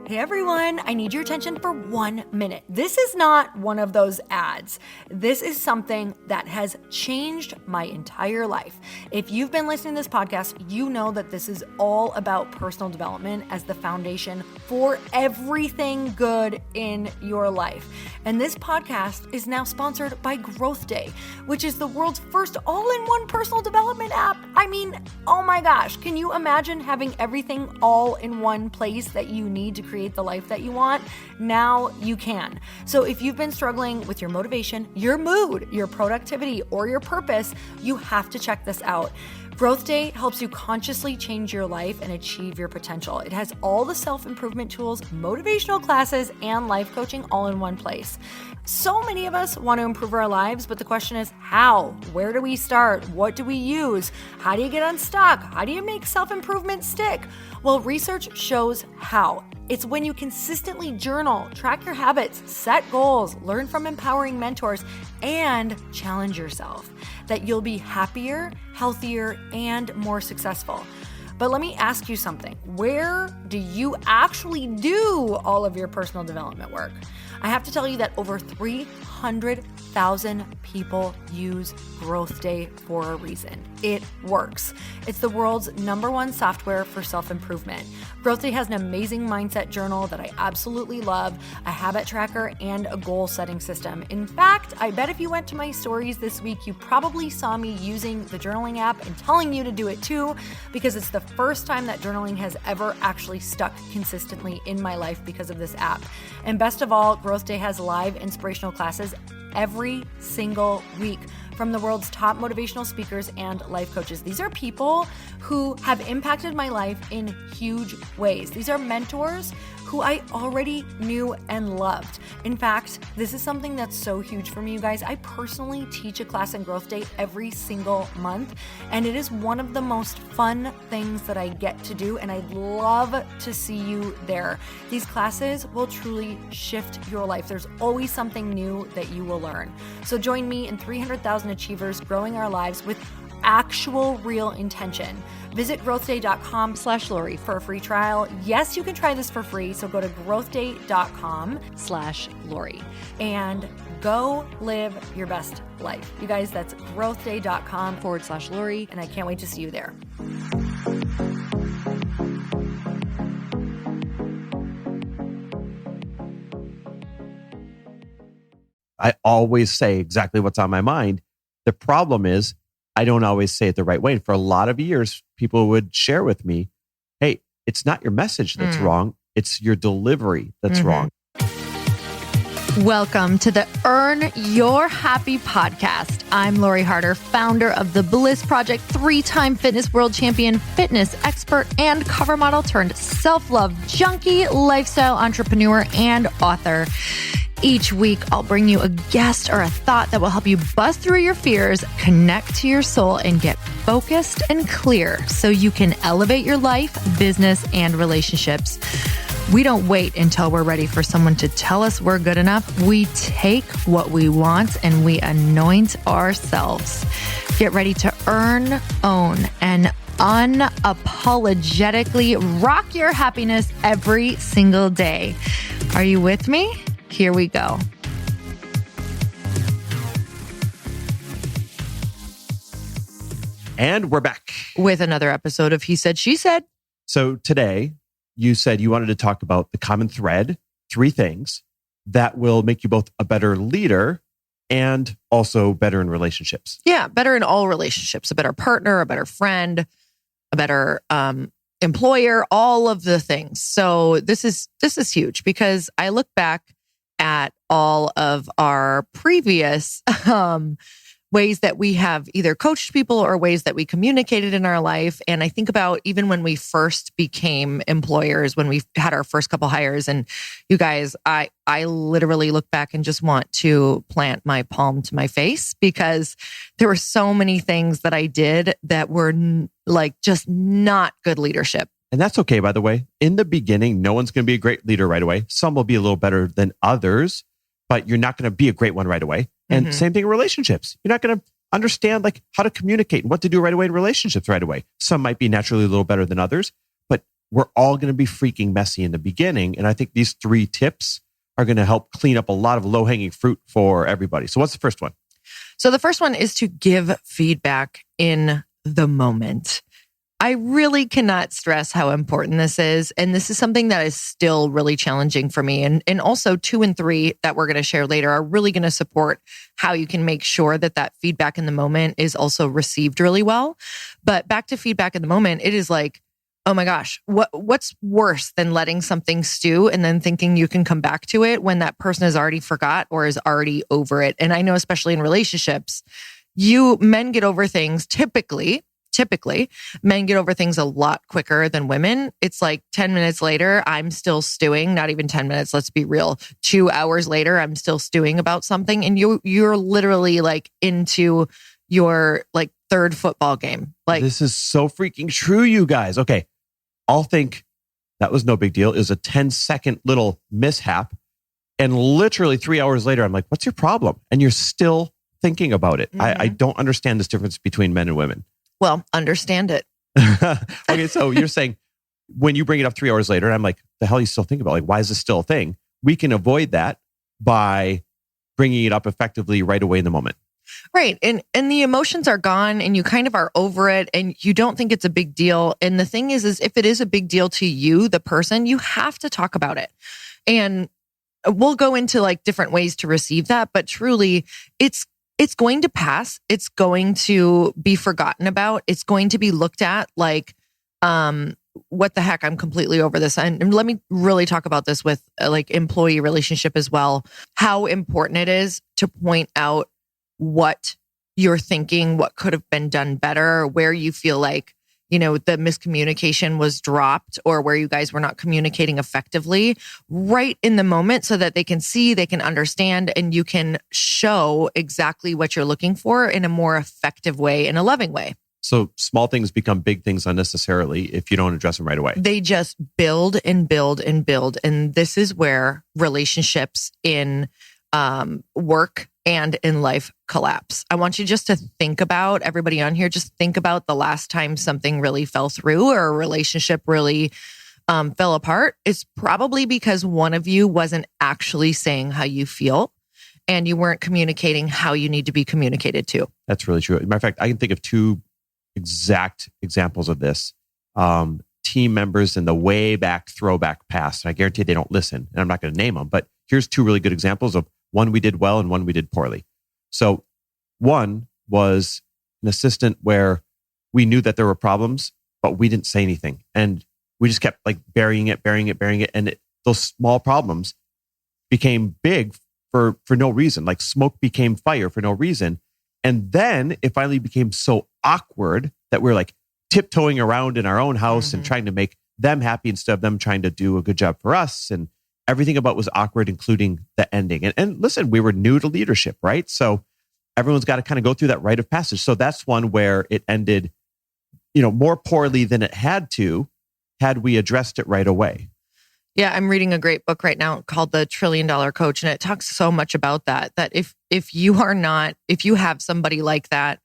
Hey everyone, I need your attention for 1 minute. This is not one of those ads. This is something that has changed my entire life. If you've been listening to this podcast, you know that this is all about personal development as the foundation for everything good in your life. And this podcast is now sponsored by Growth Day, which is the world's first all-in-one personal development app. I mean, oh my gosh, can you imagine having everything all in one place that you need to create the life that you want? Now you can. So if you've been struggling with your motivation, your mood, your productivity, or your purpose, you have to check this out. Growth Day helps you consciously change your life and achieve your potential. It has all the self-improvement tools, motivational classes, and life coaching all in one place. So many of us want to improve our lives, but the question is how? Where do we start? What do we use? How do you get unstuck? How do you make self-improvement stick? Well, research shows how. It's when you consistently journal, track your habits, set goals, learn from empowering mentors, and challenge yourself that you'll be happier, healthier, and more successful. But let me ask you something. Where do you actually do all of your personal development work? I have to tell you that over 300,000 people use Growth Day for a reason. It works. It's the world's #1 software for self-improvement. Growth Day has an amazing mindset journal that I absolutely love, a habit tracker, and a goal-setting system. In fact, I bet if you went to my stories this week, you probably saw me using the journaling app and telling you to do it too, because it's the first time that journaling has ever actually stuck consistently in my life because of this app. And best of all, Growth Day has live inspirational classes every single week from the world's top motivational speakers and life coaches. These are people who have impacted my life in huge ways. These are mentors who I already knew and loved. In fact, this is something that's so huge for me, you guys. I personally teach a class in Growth Day every single month, and it is one of the most fun things that I get to do, and I'd love to see you there. These classes will truly shift your life. There's always something new that you will learn. So join me and 300,000 achievers growing our lives with actual real intention. Visit growthday.com/Lori for a free trial. Yes, you can try this for free. So go to growthday.com/Lori and go live your best life. You guys, that's growthday.com/Lori. And I can't wait to see you there. I always say exactly what's on my mind. The problem is I don't always say it the right way. And for a lot of years, people would share with me, hey, it's not your message that's wrong. It's your delivery that's wrong. Welcome to the Earn Your Happy podcast. I'm Lori Harder, founder of The Bliss Project, 3-time fitness world champion, fitness expert, and cover model turned self-love junkie, lifestyle entrepreneur, and author. Each week, I'll bring you a guest or a thought that will help you bust through your fears, connect to your soul, and get focused and clear so you can elevate your life, business, and relationships. We don't wait until we're ready for someone to tell us we're good enough. We take what we want and we anoint ourselves. Get ready to earn, own, and unapologetically rock your happiness every single day. Are you with me? Here we go. And we're back With another episode of He Said, She Said. So today, you said you wanted to talk about the common thread, 3 things that will make you both a better leader and also better in relationships. Yeah, better in all relationships. A better partner, a better friend, a better employer, all of the things. So this is huge because I look back at all of our previous ways that we have either coached people or ways that we communicated in our life. And I think about even when we first became employers, when we had our first couple hires, and you guys, I literally look back and just want to plant my palm to my face because there were so many things that I did that were like just not good leadership. And that's okay, by the way. In the beginning, no one's going to be a great leader right away. Some will be a little better than others, but you're not going to be a great one right away. And same thing in relationships. You're not going to understand like how to communicate and what to do right away in relationships right away. Some might be naturally a little better than others, but we're all going to be freaking messy in the beginning. And I think these 3 tips are going to help clean up a lot of low-hanging fruit for everybody. So what's the first one? So the first one is to give feedback in the moment. I really cannot stress how important this is. And this is something that is still really challenging for me. And also 2 and 3 that we're going to share later are really going to support how you can make sure that that feedback in the moment is also received really well. But back to feedback in the moment, it is like, oh my gosh, what's worse than letting something stew and then thinking you can come back to it when that person has already forgot or is already over it? And I know, especially in relationships, men get over things typically, men get over things a lot quicker than women. It's like 10 minutes later, I'm still stewing, not even 10 minutes, let's be real. 2 hours later, I'm still stewing about something. And you're literally like into your like 3rd football game. Like, this is so freaking true, you guys. Okay. I'll think that was no big deal. It was a 10-second little mishap. And literally 3 hours later, I'm like, what's your problem? And you're still thinking about it. Mm-hmm. I don't understand this difference between men and women. well, understand it. Okay, so you're saying when you bring it up 3 hours later, and I'm like, the hell are you still thinking about? Like, why is this still a thing? We can avoid that by bringing it up effectively right away in the moment. Right. And the emotions are gone and you kind of are over it and you don't think it's a big deal. And the thing is if it is a big deal to you, the person, you have to talk about it. And we'll go into like different ways to receive that, but truly it's going to pass. It's going to be forgotten about. It's going to be looked at like, what the heck? I'm completely over this. And let me really talk about this with like employee relationship as well. How important it is to point out what you're thinking, what could have been done better, where you feel like, the miscommunication was dropped or where you guys were not communicating effectively right in the moment so that they can see, they can understand, and you can show exactly what you're looking for in a more effective way, in a loving way. So small things become big things unnecessarily if you don't address them right away. They just build and build and build. And this is where relationships in work and in life collapse. I want you just to think about, everybody on here, just think about the last time something really fell through or a relationship really fell apart. It's probably because one of you wasn't actually saying how you feel and you weren't communicating how you need to be communicated to. That's really true. As a matter of fact, I can think of 2 exact examples of this. Team members in the way back throwback past. I guarantee they don't listen, and I'm not going to name them, but here's 2 really good examples of one we did well and one we did poorly. So one was an assistant where we knew that there were problems, but we didn't say anything. And we just kept like burying it. And those small problems became big for no reason. Like smoke became fire for no reason. And then it finally became so awkward that we're like tiptoeing around in our own house and trying to make them happy instead of them trying to do a good job for us. And everything about was awkward, including the ending. And listen, we were new to leadership, right? So everyone's got to kind of go through that rite of passage. So that's one where it ended, more poorly than it had we addressed it right away. Yeah, I'm reading a great book right now called The $1 Trillion Coach. And it talks so much about that if you have somebody like that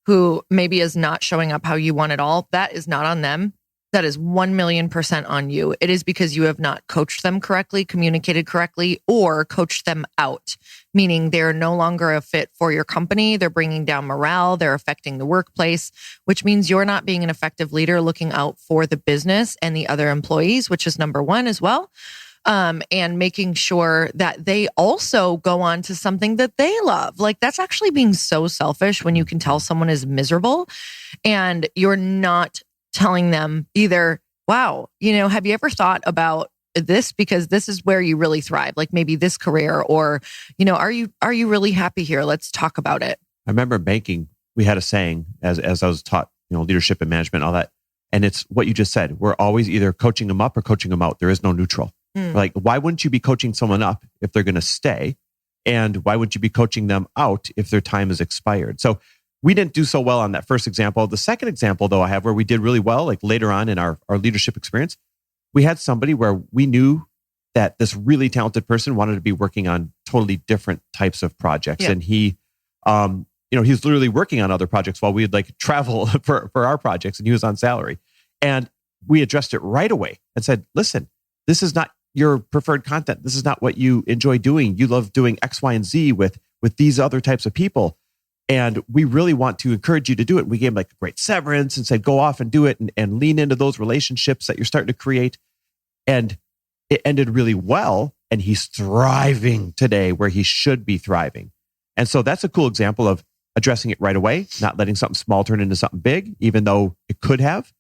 who maybe is not showing up how you want it all, that is not on them. That is 1,000,000% on you. It is because you have not coached them correctly, communicated correctly, or coached them out, meaning they're no longer a fit for your company. They're bringing down morale. They're affecting the workplace, which means you're not being an effective leader looking out for the business and the other employees, which is number 1 as well. And making sure that they also go on to something that they love. Like that's actually being so selfish when you can tell someone is miserable and you're not telling them either, wow, have you ever thought about this? Because this is where you really thrive, like maybe this career, or, are you really happy here? Let's talk about it. I remember in banking, we had a saying as I was taught, leadership and management, all that. And it's what you just said. We're always either coaching them up or coaching them out. There is no neutral. Like, why wouldn't you be coaching someone up if they're going to stay? And why wouldn't you be coaching them out if their time is expired? So we didn't do so well on that first example. The second example, though, I have where we did really well, like later on in our leadership experience, we had somebody where we knew that this really talented person wanted to be working on totally different types of projects. Yeah. And he was literally working on other projects while we would like travel for our projects, and he was on salary. And we addressed it right away and said, listen, this is not your preferred content. This is not what you enjoy doing. You love doing X, Y, and Z with these other types of people. And we really want to encourage you to do it. We gave him like a great severance and said, go off and do it and lean into those relationships that you're starting to create. And it ended really well. And he's thriving today where he should be thriving. And so that's a cool example of addressing it right away, not letting something small turn into something big, even though it could have.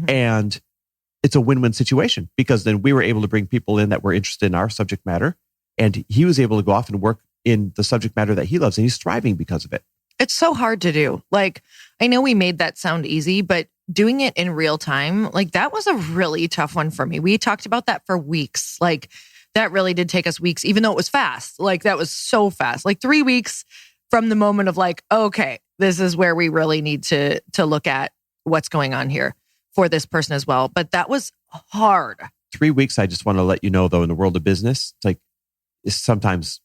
And it's a win-win situation because then we were able to bring people in that were interested in our subject matter. And he was able to go off and work in the subject matter that he loves. And he's thriving because of it. It's so hard to do. Like, I know we made that sound easy, but doing it in real time, like that was a really tough one for me. We talked about that for weeks. Like that really did take us weeks, even though it was fast. Like that was so fast, like 3 weeks from the moment of like, okay, this is where we really need to look at what's going on here for this person as well. But that was hard. 3 weeks. I just want to let you know though, in the world of business, it's sometimes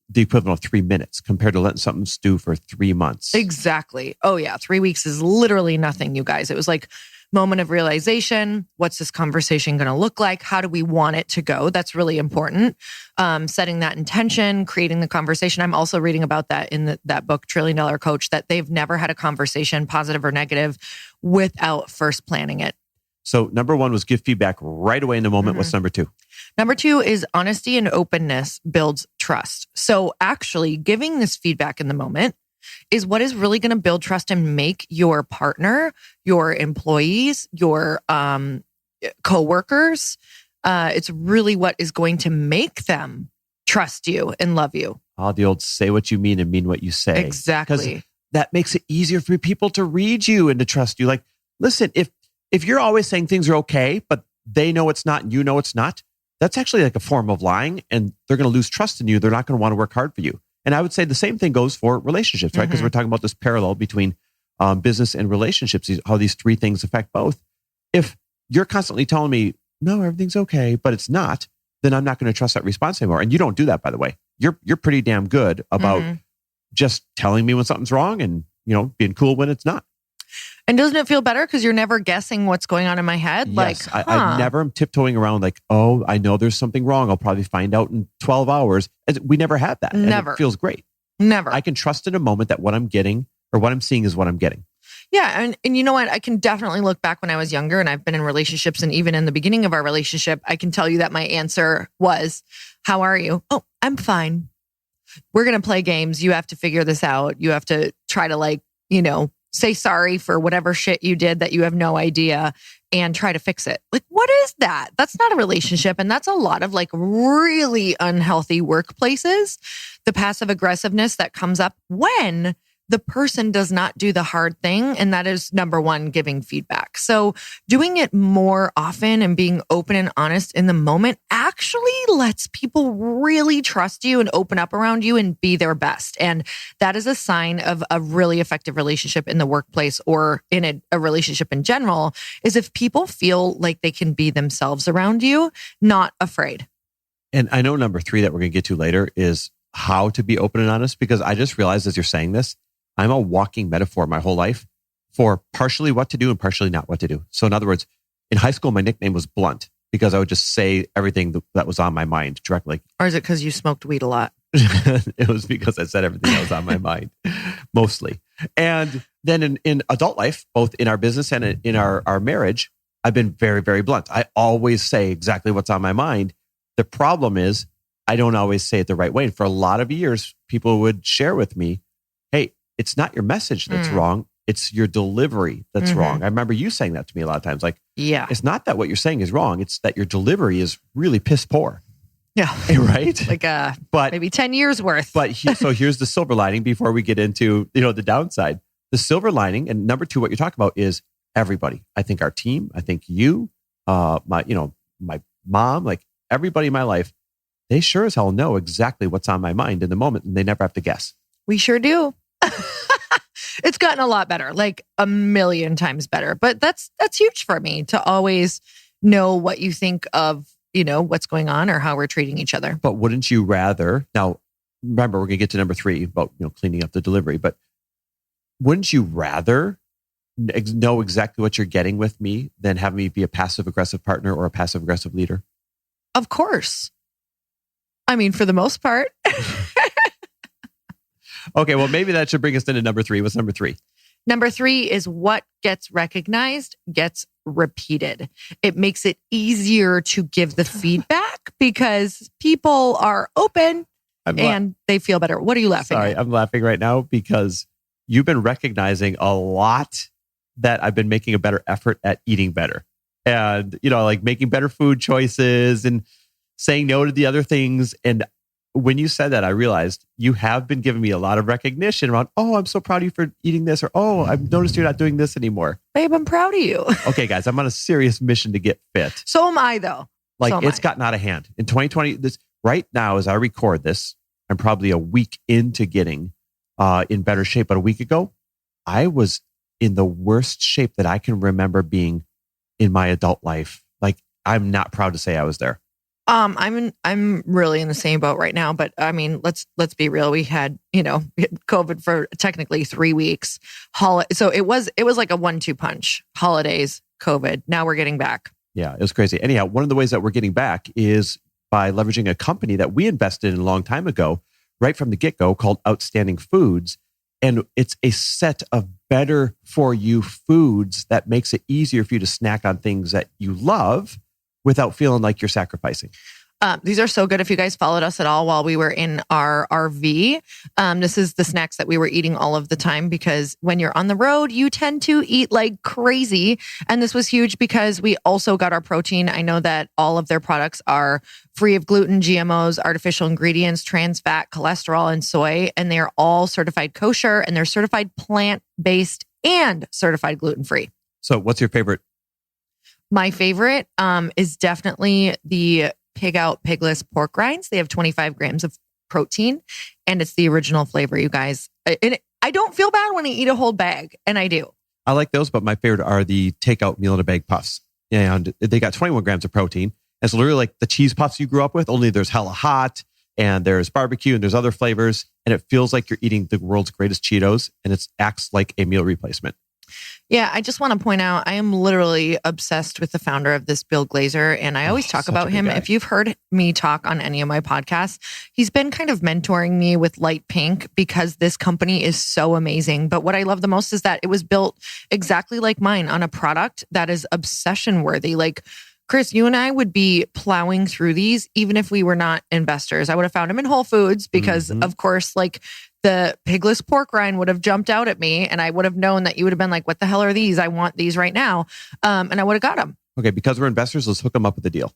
the equivalent of 3 minutes compared to letting something stew for 3 months. Exactly. Oh yeah. 3 weeks is literally nothing, you guys. It was like moment of realization. What's this conversation going to look like? How do we want it to go? That's really important. Setting that intention, creating the conversation. I'm also reading about that in that book, $1 Trillion Coach, that they've never had a conversation, positive or negative, without first planning it. So number one was give feedback right away in the moment. What's number two? Number two is honesty and openness builds trust. So actually giving this feedback in the moment is what is really going to build trust and make your partner, your employees, your coworkers. It's really what is going to make them trust you and love you. Oh, the old say what you mean and mean what you say. Exactly. Because that makes it easier for people to read you and to trust you. Like, listen, if you're always saying things are okay, but they know it's not and you know it's not, that's actually like a form of lying and they're going to lose trust in you. They're not going to want to work hard for you. And I would say the same thing goes for relationships, right? Because we're talking about this parallel between business and relationships, how these three things affect both. If you're constantly telling me, no, everything's okay, but it's not, then I'm not going to trust that response anymore. And you don't do that, by the way. You're pretty damn good about just telling me when something's wrong and, being cool when it's not. And doesn't it feel better because you're never guessing what's going on in my head? Yes, I never am tiptoeing around like, oh, I know there's something wrong. I'll probably find out in 12 hours. We never have that. Never. And it feels great. Never. I can trust in a moment that what I'm getting or what I'm seeing is what I'm getting. Yeah. And you know what? I can definitely look back when I was younger and I've been in relationships. And even in the beginning of our relationship, I can tell you that my answer was, how are you? Oh, I'm fine. We're going to play games. You have to figure this out. You have to try to say sorry for whatever shit you did that you have no idea and try to fix it. Like, what is that? That's not a relationship. And that's a lot of really unhealthy workplaces. The passive aggressiveness that comes up when the person does not do the hard thing. And that is number one, giving feedback. So doing it more often and being open and honest in the moment actually lets people really trust you and open up around you and be their best. And that is a sign of a really effective relationship in the workplace or in a relationship in general, is if people feel like they can be themselves around you, not afraid. And I know number three that we're going to get to later is how to be open and honest, because I just realized as you're saying this, I'm a walking metaphor my whole life for partially what to do and partially not what to do. So in other words, in high school, my nickname was Blunt because I would just say everything that was on my mind directly. Or is it because you smoked weed a lot? It was because I said everything that was on my mind, mostly. And then in adult life, both in our business and in our marriage, I've been very, very blunt. I always say exactly what's on my mind. The problem is I don't always say it the right way. And for a lot of years, people would share with me, hey, it's not your message that's wrong. It's your delivery that's wrong. I remember you saying that to me a lot of times. Like, yeah, it's not that what you're saying is wrong. It's that your delivery is really piss poor. Yeah. Right? But maybe 10 years worth. But so here's the silver lining before we get into, the downside. The silver lining, and number two, what you're talking about is everybody. I think our team, I think you, my mom, like everybody in my life, they sure as hell know exactly what's on my mind in the moment and they never have to guess. We sure do. It's gotten a lot better, like a million times better. But that's huge for me to always know what you think of, what's going on or how we're treating each other. But wouldn't you rather, now remember, we're going to get to number three about, cleaning up the delivery, but wouldn't you rather know exactly what you're getting with me than have me be a passive aggressive partner or a passive aggressive leader? Of course. I mean, for the most part. Okay, well, maybe that should bring us into number 3. What's number 3? Number 3 is what gets recognized gets repeated. It makes it easier to give the feedback because people are open and they feel better. What are you laughing Sorry, at? I'm laughing right now because you've been recognizing a lot that I've been making a better effort at eating better. And, like making better food choices and saying no to the other things. And when you said that, I realized you have been giving me a lot of recognition around, oh, I'm so proud of you for eating this, or, oh, I've noticed you're not doing this anymore. Babe, I'm proud of you. Okay, guys, I'm on a serious mission to get fit. So am I, though. It's gotten out of hand. In 2020, right now, as I record this, I'm probably a week into getting in better shape. But a week ago, I was in the worst shape that I can remember being in my adult life. Like, I'm not proud to say I was there. I'm really in the same boat right now, but I mean, let's be real. We had, COVID for technically 3 weeks. So it was like a 1-2 punch. Holidays, COVID. Now we're getting back. Yeah, it was crazy. Anyhow, one of the ways that we're getting back is by leveraging a company that we invested in a long time ago, right from the get-go, called Outstanding Foods. And it's a set of better for you foods that makes it easier for you to snack on things that you love without feeling like you're sacrificing. These are so good. If you guys followed us at all while we were in our RV, this is the snacks that we were eating all of the time because when you're on the road, you tend to eat like crazy. And this was huge because we also got our protein. I know that all of their products are free of gluten, GMOs, artificial ingredients, trans fat, cholesterol, and soy. And they are all certified kosher and they're certified plant-based and certified gluten-free. So what's your favorite? My favorite is definitely the Pig Out Pigless pork rinds. They have 25 grams of protein and it's the original flavor, you guys. And I don't feel bad when I eat a whole bag, and I do. I like those, but my favorite are the takeout meal in a bag puffs. And they got 21 grams of protein. It's literally like the cheese puffs you grew up with, only there's hella hot and there's barbecue and there's other flavors. And it feels like you're eating the world's greatest Cheetos and it acts like a meal replacement. Yeah, I just want to point out, I am literally obsessed with the founder of this, Bill Glazer, and I always talk about him. If you've heard me talk on any of my podcasts, he's been kind of mentoring me with Light Pink because this company is so amazing. But what I love the most is that it was built exactly like mine on a product that is obsession worthy. Like, Chris, you and I would be plowing through these even if we were not investors. I would have found them in Whole Foods because, of course, like the pigless pork rind would have jumped out at me and I would have known that you would have been like, what the hell are these? I want these right now. And I would have got them. Okay, because we're investors, let's hook them up with a deal.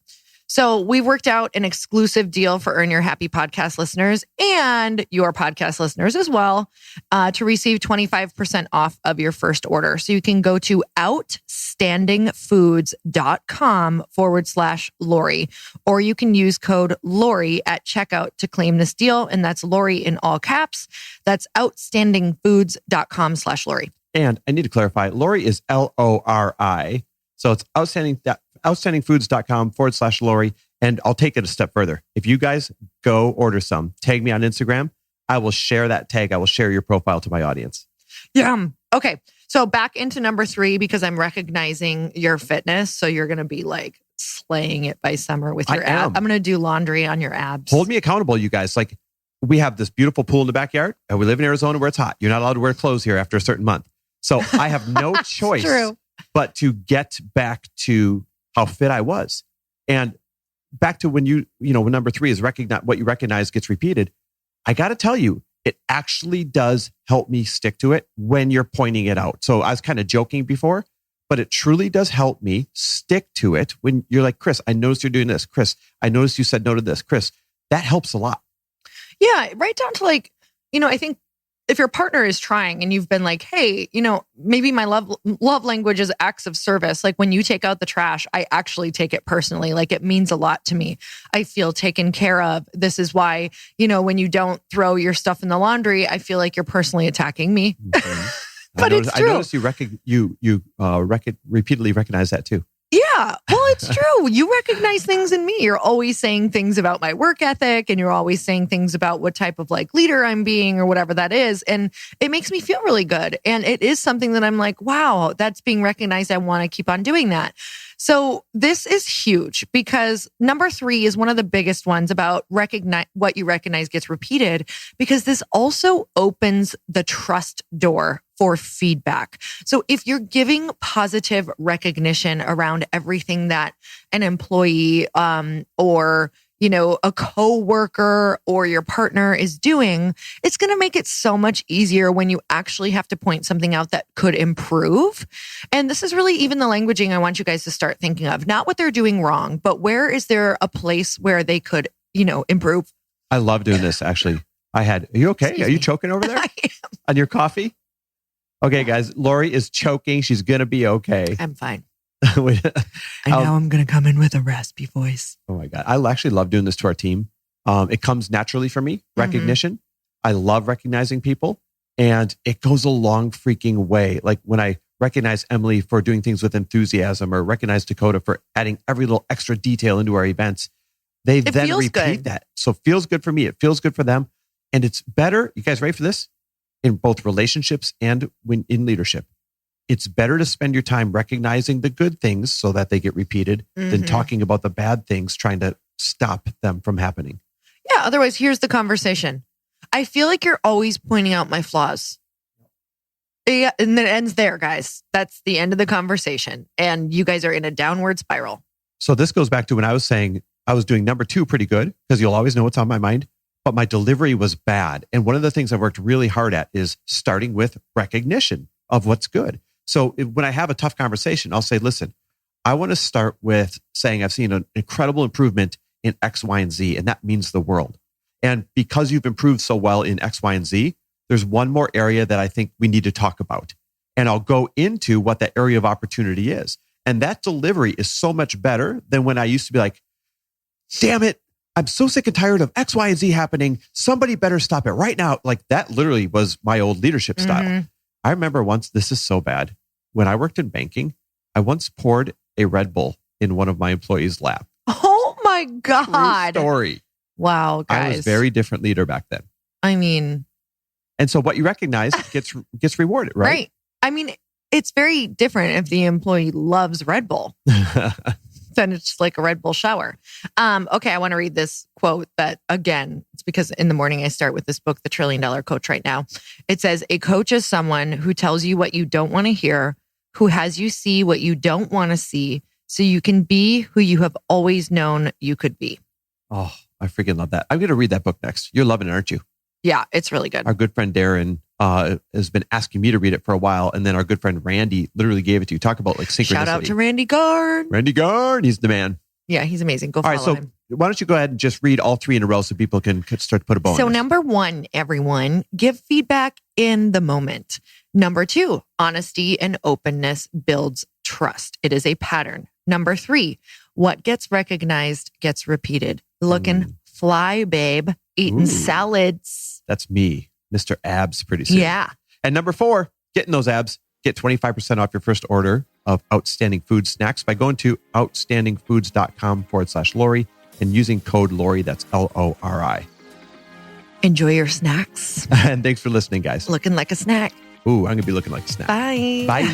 So we've worked out an exclusive deal for Earn Your Happy podcast listeners and your podcast listeners as well to receive 25% off of your first order. So you can go to outstandingfoods.com/Lori, or you can use code Lori at checkout to claim this deal. And that's Lori in all caps. That's outstandingfoods.com/Lori. And I need to clarify, Lori is Lori. So it's outstandingfoods.com/Lori. And I'll take it a step further. If you guys go order some, tag me on Instagram. I will share that tag. I will share your profile to my audience. Yeah. Okay. So back into number 3, because I'm recognizing your fitness. So you're going to be like slaying it by summer with your abs. I'm going to do laundry on your abs. Hold me accountable, you guys. Like, we have this beautiful pool in the backyard and we live in Arizona where it's hot. You're not allowed to wear clothes here after a certain month. So I have no choice but to get back to how fit I was. And back to when when number 3 is recognize what you recognize gets repeated. I got to tell you, it actually does help me stick to it when you're pointing it out. So I was kind of joking before, but it truly does help me stick to it when you're like, Chris, I noticed you're doing this. Chris, I noticed you said no to this. Chris, that helps a lot. Yeah, right down to like, I think if your partner is trying and you've been like, hey, maybe my love language is acts of service. Like when you take out the trash, I actually take it personally. Like it means a lot to me. I feel taken care of. This is why, when you don't throw your stuff in the laundry, I feel like you're personally attacking me. Mm-hmm. But it's true. I noticed you repeatedly recognize that too. Yeah. Yeah. Well, it's true. You recognize things in me. You're always saying things about my work ethic, and you're always saying things about what type of like leader I'm being or whatever that is. And it makes me feel really good. And it is something that I'm like, wow, that's being recognized. I want to keep on doing that. So this is huge because number 3 is one of the biggest ones about what you recognize gets repeated, because this also opens the trust door for feedback. So if you're giving positive recognition around everything that an employee or a coworker or your partner is doing, it's going to make it so much easier when you actually have to point something out that could improve. And this is really even the languaging I want you guys to start thinking of, not what they're doing wrong, but where is there a place where they could, improve? I love doing this. Actually, are you okay? Excuse Are you me. choking over there I am. on your coffee? Okay, guys, Lori is choking. She's going to be okay. I'm fine. Wait, I know I'm going to come in with a raspy voice. oh my God. I actually love doing this to our team. It comes naturally for me, recognition. I love recognizing people, and it goes a long freaking way. Like when I recognize Emily for doing things with enthusiasm, or recognize Dakota for adding every little extra detail into our events, they then feels repeat good. that. So it feels good for me. It feels good for them. And it's better. You guys ready for this? In both relationships and when in leadership, it's better to spend your time recognizing the good things so that they get repeated than talking about the bad things, trying to stop them from happening. Yeah. Otherwise, here's the conversation. I feel like you're always pointing out my flaws. Yeah. And then it ends there, guys. That's the end of the conversation. And you guys are in a downward spiral. So this goes back to when I was saying I was doing number 2 pretty good, because you'll always know what's on my mind, but my delivery was bad. And one of the things I worked really hard at is starting with recognition of what's good. So when I have a tough conversation, I'll say, listen, I want to start with saying I've seen an incredible improvement in X, Y, and Z, and that means the world. And because you've improved so well in X, Y, and Z, there's one more area that I think we need to talk about. And I'll go into what that area of opportunity is. And that delivery is so much better than when I used to be like, damn it, I'm so sick and tired of X, Y, and Z happening. Somebody better stop it right now. Like that literally was my old leadership style. I remember once, this is so bad. When I worked in banking, I once poured a Red Bull in one of my employees' lap. Oh my God. True story. Wow, guys. I was a very different leader back then. I mean, And so what you recognize gets rewarded, right? right. I mean, it's very different if the employee loves Red Bull. Then it's like a Red Bull shower. Okay, I want to read this quote that, again, it's because in the morning I start with this book, The $1 Trillion Coach, right now. It says, a coach is someone who tells you what you don't want to hear, who has you see what you don't want to see, so you can be who you have always known you could be. Oh, I freaking love that. I'm going to read that book next. You're loving it, aren't you? Yeah, it's really good. Our good friend Darren has been asking me to read it for a while. And then our good friend Randy literally gave it to you. Talk about like synchronicity. Shout out to Randy Gard. Randy Gard. He's the man. Yeah, he's amazing. Go All follow right, so him. why don't you go ahead and just read all 3 in a row so people can start to put a bow on So this. number 1, everyone, give feedback in the moment. Number 2, honesty and openness builds trust. It is a pattern. Number 3, what gets recognized gets repeated. Looking fly, babe. Eating salads. That's me, Mr. Abs, pretty soon. Yeah. And number 4, getting those abs. Get 25% off your first order of Outstanding Food Snacks by going to outstandingfoods.com/Lori and using code Lori. That's LORI. Enjoy your snacks. And thanks for listening, guys. Looking like a snack. Ooh, I'm going to be looking like a snack. Bye. Bye.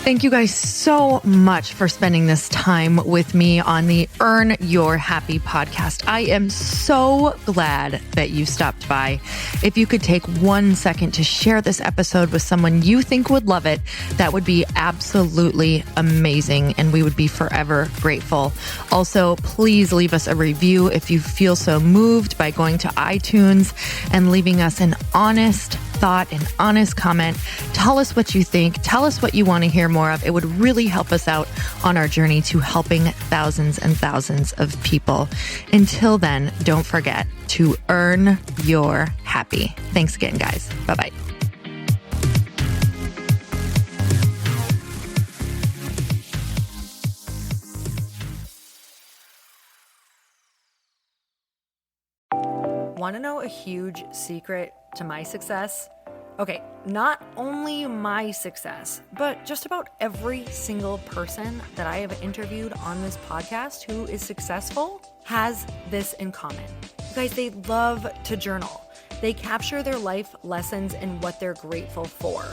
Thank you guys so much for spending this time with me on the Earn Your Happy podcast. I am so glad that you stopped by. If you could take 1 second to share this episode with someone you think would love it, that would be absolutely amazing, and we would be forever grateful. Also, please leave us a review if you feel so moved by going to iTunes and leaving us an honest thought, an honest comment. Tell us what you think. Tell us what you want to hear more of. It would really help us out on our journey to helping thousands and thousands of people. Until then, don't forget to earn your happy. Thanks again, guys. Bye-bye. Want to know a huge secret to my success? Okay, not only my success, but just about every single person that I have interviewed on this podcast who is successful has this in common. You guys, they love to journal. They capture their life lessons and what they're grateful for.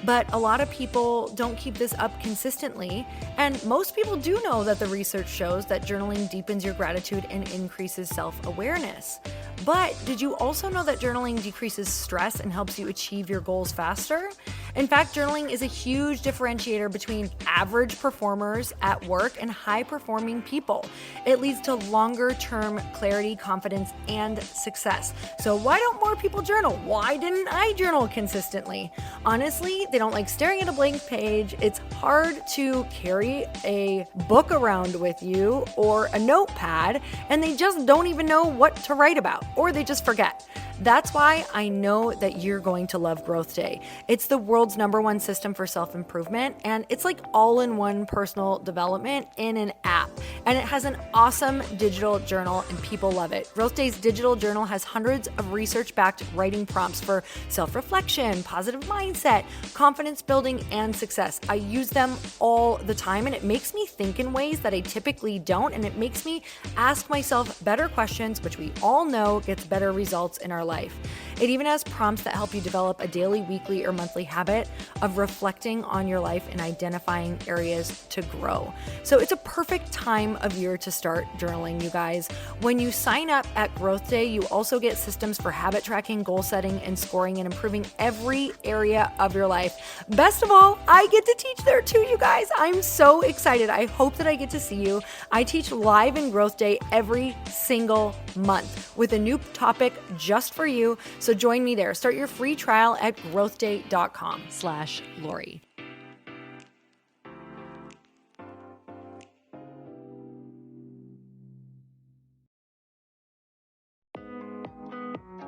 But a lot of people don't keep this up consistently. And most people do know that the research shows that journaling deepens your gratitude and increases self-awareness. But did you also know that journaling decreases stress and helps you achieve your goals faster? In fact, journaling is a huge differentiator between average performers at work and high-performing people. It leads to longer-term clarity, confidence, and success. So why don't more people journal? Why didn't I journal consistently? Honestly, they don't like staring at a blank page. It's hard to carry a book around with you or a notepad, and they just don't even know what to write about, or they just forget. That's why I know that you're going to love Growth Day. It's the world's #1 system for self-improvement, and it's like all-in-one personal development in an app. And it has an awesome digital journal, and people love it. Growth Day's digital journal has hundreds of research-backed writing prompts for self-reflection, positive mindset, confidence building, and success. I use them all the time, and it makes me think in ways that I typically don't, and it makes me ask myself better questions, which we all know gets better results in our life. It even has prompts that help you develop a daily, weekly, or monthly habit of reflecting on your life and identifying areas to grow. So it's a perfect time of year to start journaling, you guys. When you sign up at Growth Day, you also get systems for habit tracking, goal setting, and scoring, and improving every area of your life. Best of all, I get to teach there too, you guys. I'm so excited. I hope that I get to see you. I teach live in Growth Day every single month with a new topic just for you. So join me there. Start your free trial at growthday.com/Lori.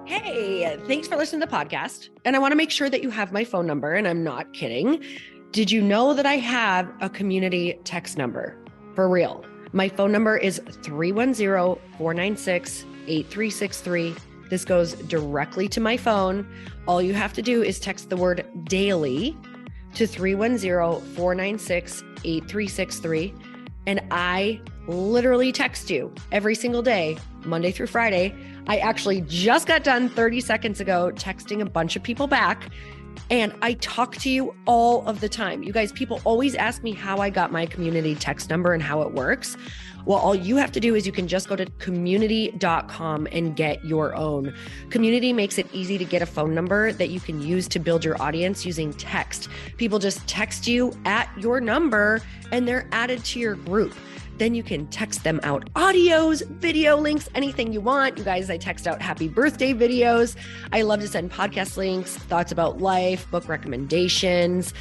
Hey, thanks for listening to the podcast. And I want to make sure that you have my phone number, and I'm not kidding. Did you know that I have a community text number? For real. My phone number is 310-496-8363. This goes directly to my phone. All you have to do is text the word daily to 310-496-8363. And I literally text you every single day, Monday through Friday. I actually just got done 30 seconds ago texting a bunch of people back, and I talk to you all of the time. You guys, people always ask me how I got my community text number and how it works. Well, all you have to do is you can just go to community.com and get your own. Community makes it easy to get a phone number that you can use to build your audience using text. People just text you at your number and they're added to your group. Then you can text them out audios, video links, anything you want. You guys, I text out happy birthday videos. I love to send podcast links, thoughts about life, book recommendations,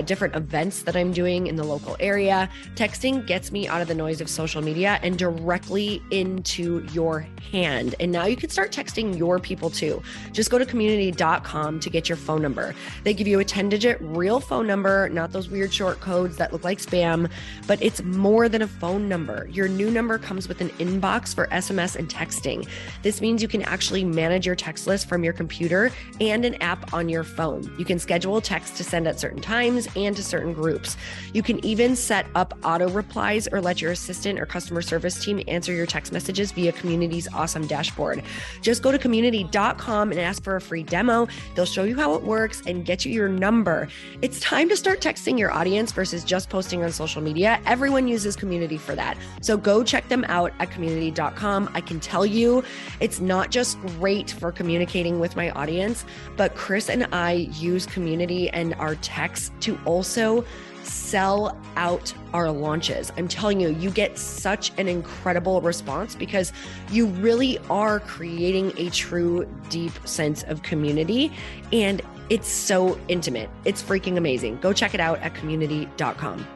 different events that I'm doing in the local area. Texting gets me out of the noise of social media and directly into your hand. And now you can start texting your people too. Just go to community.com to get your phone number. They give you a 10-digit real phone number, not those weird short codes that look like spam, but it's more than a phone number. Your new number comes with an inbox for SMS and texting. This means you can actually manage your text list from your computer and an app on your phone. You can schedule text to send at certain times and to certain groups. You can even set up auto replies or let your assistant or customer service team answer your text messages via Community's awesome dashboard. Just go to community.com and ask for a free demo. They'll show you how it works and get you your number. It's time to start texting your audience versus just posting on social media. Everyone uses Community for that. So go check them out at community.com. I can tell you it's not just great for communicating with my audience, but Chris and I use Community and our texts to also sell out our launches. I'm telling you, you get such an incredible response because you really are creating a true, deep sense of community. And it's so intimate. It's freaking amazing. Go check it out at community.com.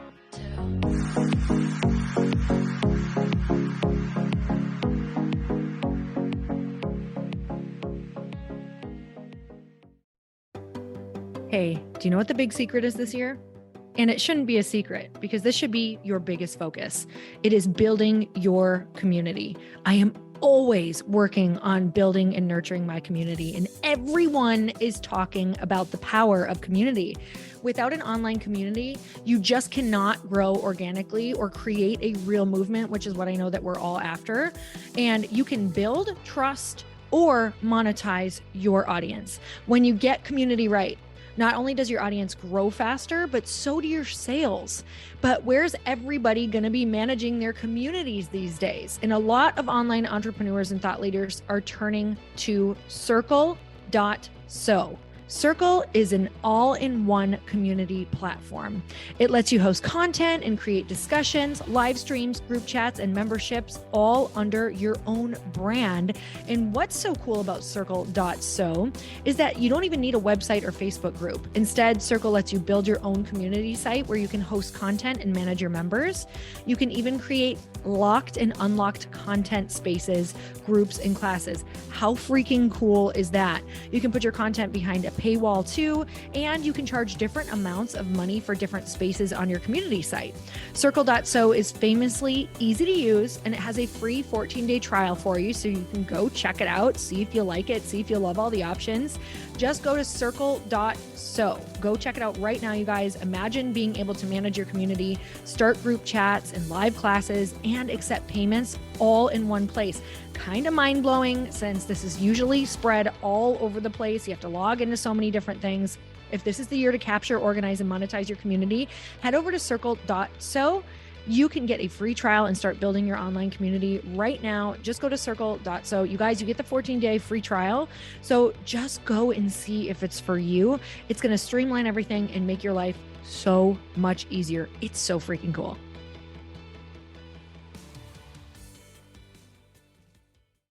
Hey, do you know what the big secret is this year? And it shouldn't be a secret because this should be your biggest focus. It is building your community. I am always working on building and nurturing my community, and everyone is talking about the power of community. Without an online community, you just cannot grow organically or create a real movement, which is what I know that we're all after. And you can build trust or monetize your audience. When you get community right, not only does your audience grow faster, but so do your sales. But where's everybody going to be managing their communities these days? And a lot of online entrepreneurs and thought leaders are turning to Circle.so. Circle is an all-in-one community platform. It lets you host content and create discussions, live streams, group chats, and memberships all under your own brand. And what's so cool about Circle.so is that you don't even need a website or Facebook group. Instead, Circle lets you build your own community site where you can host content and manage your members. You can even create locked and unlocked content spaces, groups, and classes. How freaking cool is that? You can put your content behind a paywall too, and you can charge different amounts of money for different spaces on your community site. Circle.so is famously easy to use, and it has a free 14-day trial for you, so you can go check it out, see if you like it, see if you love all the options. Just go to Circle.so. Go check it out right now, you guys. Imagine being able to manage your community, start group chats and live classes, and accept payments all in one place. Kind of mind-blowing, since this is usually spread all over the place. You have to log into so many different things. If this is the year to capture, organize, and monetize your community, head over to Circle.so. You can get a free trial and start building your online community right now. Just go to Circle.so. You guys, you get the 14-day free trial. So just go and see if it's for you. It's going to streamline everything and make your life so much easier. It's so freaking cool.